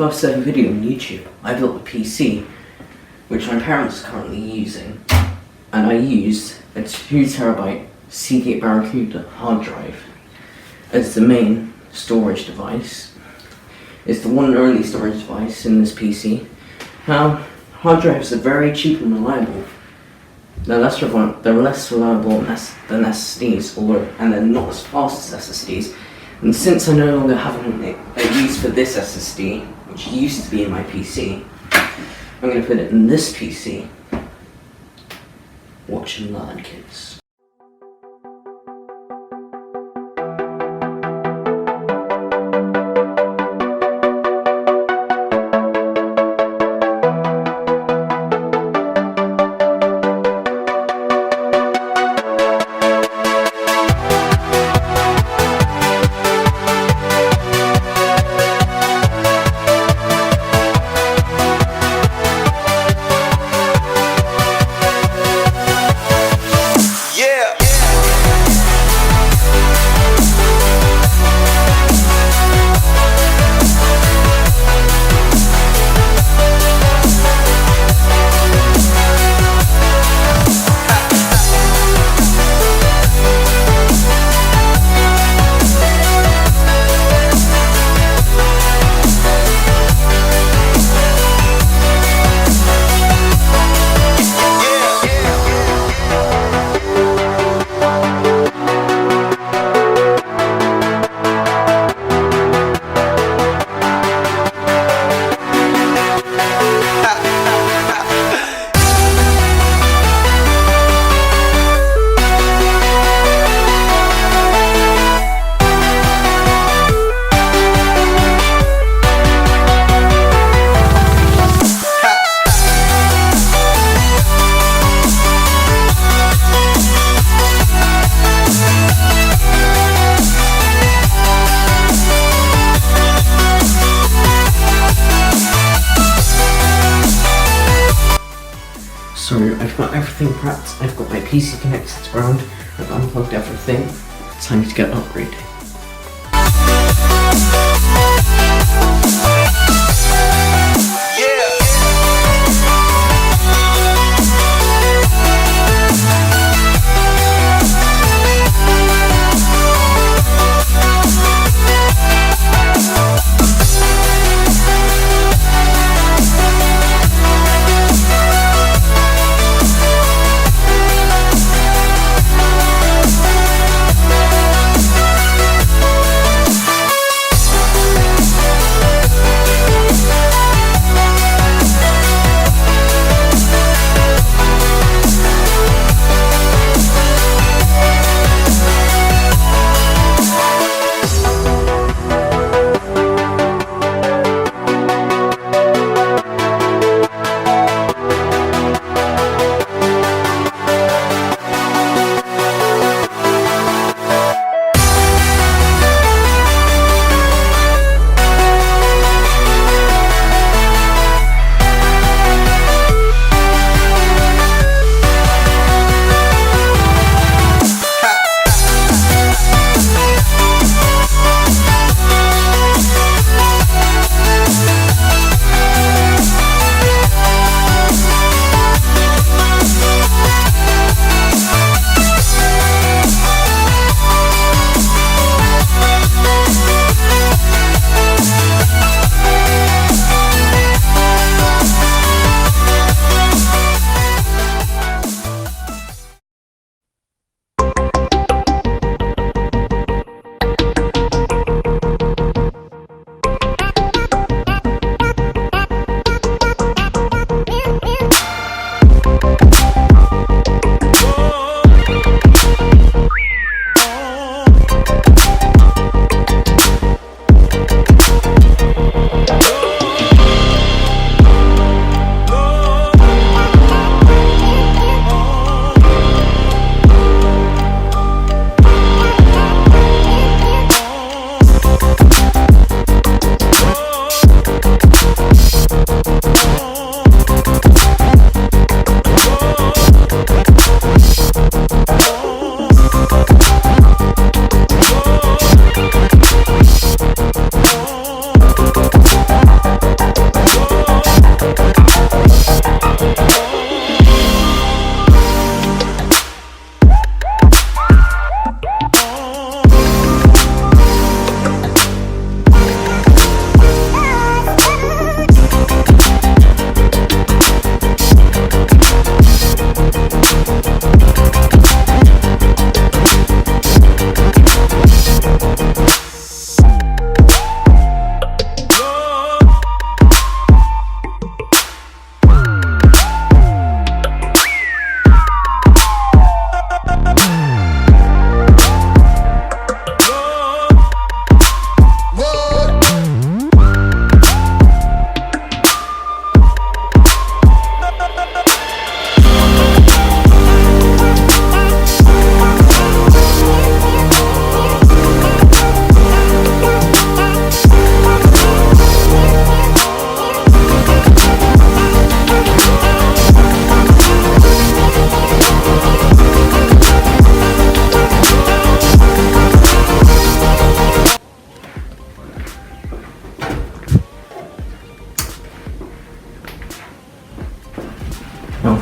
first ever video on YouTube, I built a PC, which my parents are currently using, and I used a 2TB Seagate Barracuda hard drive as the main storage device. It's the one and only storage device in this PC. Now, hard drives are very cheap and reliable. They're less reliable than SSDs, and they're not as fast as SSDs. And since I no longer have a use for this SSD, which used to be in my PC, I'm going to put it in this PC. Watch and learn, kids. So I've got everything prepped, I've got my PC connected to ground, I've unplugged everything, time to get upgraded.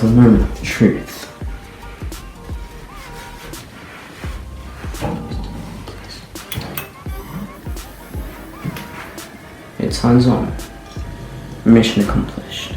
moment of truth. It's hands-on. Mission accomplished.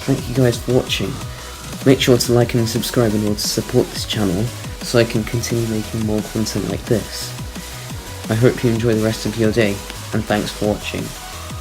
Thank you guys for watching. Make sure to like and subscribe in order to support this channel so I can continue making more content like this. I hope you enjoy the rest of your day, and thanks for watching.